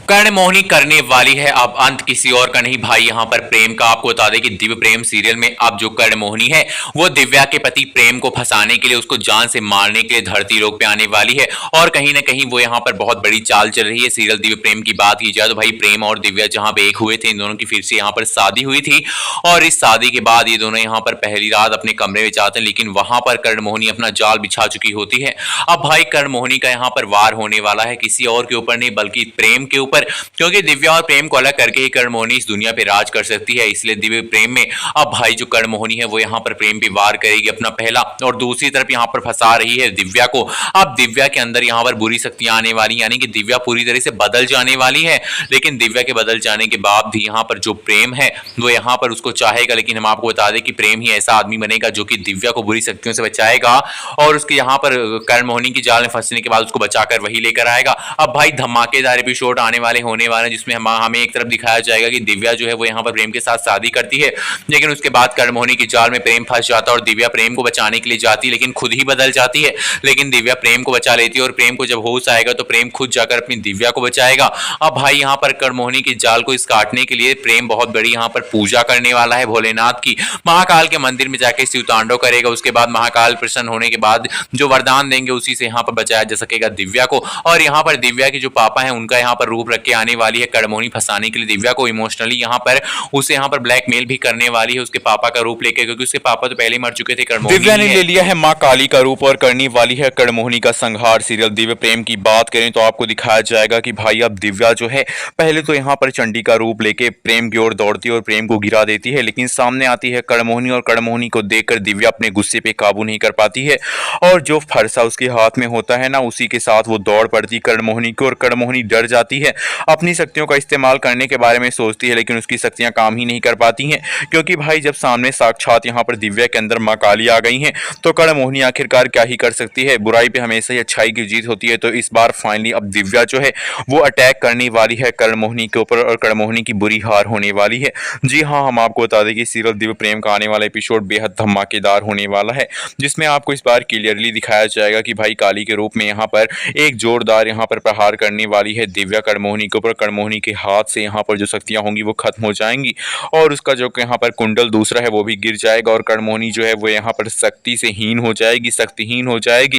कर्णमोहिनी करने वाली है अब अंत, किसी और का नहीं भाई यहाँ पर प्रेम का। आपको बता दें कि दिव्य प्रेम सीरियल में अब जो कर्णमोहिनी है वो दिव्या के पति प्रेम को फंसाने के लिए, उसको जान से मारने के लिए धरती लोक पे आने वाली है। और कहीं ना कहीं वो यहाँ पर बहुत बड़ी चाल चल रही है। सीरियल दिव्य प्रेम की बात की जाए तो भाई प्रेम और दिव्या जहां पे एक हुए थे, इन दोनों की फिर से यहाँ पर शादी हुई थी। और इस शादी के बाद ये दोनों यहाँ पर पहली रात अपने कमरे में जाते हैं, लेकिन वहां पर कर्णमोहिनी अपना जाल बिछा चुकी होती है। अब भाई कर्णमोहिनी का यहाँ पर वार होने वाला है, किसी और के ऊपर नहीं बल्कि प्रेम के ऊपर, क्योंकि दिव्या और प्रेम को अलग करके ही कर्णमोहिनी इस दुनिया पे राज कर सकती है। इसलिए दिव्य प्रेम में अब भाई जो कर्णमोहिनी है वो यहाँ पर प्रेम पे वार करेगी अपना पहला, और दूसरी तरफ यहाँ पर फंसा रही है दिव्या को। अब दिव्या के अंदर यहाँ पर बुरी शक्तियां आने वाली, यानी कि दिव्या पूरी तरह से बदल जाने वाली है। लेकिन दिव्या के बदल जाने के बाद भी यहाँ पर जो प्रेम है वो यहाँ पर उसको चाहेगा। लेकिन हम आपको बता दें कि प्रेम ही ऐसा आदमी बनेगा जो कि दिव्या को बुरी शक्तियों से बचाएगा और उसके यहाँ पर कर्णमोहिनी की जाल में फंसने के बाद उसको बचाकर वही लेकर आएगा। अब भाई धमाकेदार एपिसोड आने होने वाले जिसमें हमें एक तरफ दिखाया जाएगा कि दिव्या जो है वो यहाँ पर प्रेम के साथ शादी करती है, लेकिन उसके बाद कर्णमोहिनी की जाल में प्रेम फंस जाता है और दिव्या प्रेम को बचाने के लिए जाती है, लेकिन खुद ही बदल जाती है। लेकिन दिव्या प्रेम को बचा लेती है और प्रेम को जब होश आएगा तो प्रेम खुद जाकर अपनी दिव्या को बचाएगा। अब भाई यहाँ पर कर्णमोहिनी की जाल को इस काटने के लिए प्रेम बहुत बड़ी यहाँ पर पूजा करने वाला है भोलेनाथ की। महाकाल के मंदिर में जाकर शिव तांडव करेगा। उसके बाद महाकाल प्रसन्न होने के बाद जो वरदान देंगे उसी से यहाँ पर बचाया जा सकेगा दिव्या को। और यहाँ पर दिव्या के जो पापा है उनका यहाँ पर रूप रख के आने वाली है कर्णमोहिनी फंसाने के लिए दिव्या को। इमोशनली यहाँ पर उसे यहाँ पर ब्लैकमेल भी करने वाली है उसके पापा का रूप लेके, क्योंकि उसके पापा तो पहले ही मर चुके थे। कर्णमोहिनी दिव्या ने ले लिया है मां काली का रूप और करने वाली है कर्णमोहिनी का संहार। सीरियल दिव्य प्रेम की बात करें तो आपको दिखाया जाएगा कि भाई अब दिव्या जो है पहले तो यहाँ पर चंडी का रूप लेके प्रेम की ओर दौड़ती है और प्रेम को गिरा देती है, लेकिन सामने आती है कर्णमोहिनी और कर्णमोहिनी को देखकर दिव्या अपने गुस्से पे काबू नहीं कर पाती है और जो फरसा उसके हाथ में होता है ना उसी के साथ वो दौड़ पड़ती कर्णमोहिनी को और कर्णमोहिनी डर जाती है। अपनी शक्तियों का इस्तेमाल करने के बारे में सोचती है लेकिन उसकी शक्तियां काम ही नहीं कर पाती हैं, क्योंकि भाई जब सामने साक्षात यहाँ पर दिव्या के अंदर मां काली आ गई हैं तो कर्णमोहिनी आखिरकार क्या ही कर सकती है। बुराई पे हमेशा ही अच्छाई की जीत होती है। तो इस बार फाइनली अब दिव्या जो है वो अटैक करने वाली है कर्णमोहिनी के ऊपर और कर्णमोहिनी की बुरी हार होने वाली है। जी हाँ, हम आपको बता दें कि सीरियल दिव्य प्रेम का आने वाला एपिसोड बेहद धमाकेदार होने वाला है, जिसमें आपको इस बार क्लियरली दिखाया जाएगा कि भाई काली के रूप में यहाँ पर एक जोरदार यहाँ पर प्रहार करने वाली है दिव्या कर्णमोहिनी के ऊपर। कर्णमोहिनी के हाथ से यहाँ पर जो शक्तियां होंगी वो खत्म हो जाएंगी और उसका जो यहाँ पर कुंडल दूसरा है वो भी गिर जाएगा और कर्णमोहिनी जो है वो यहाँ पर शक्ति से हीन हो जाएगी, शक्तिहीन हो जाएगी।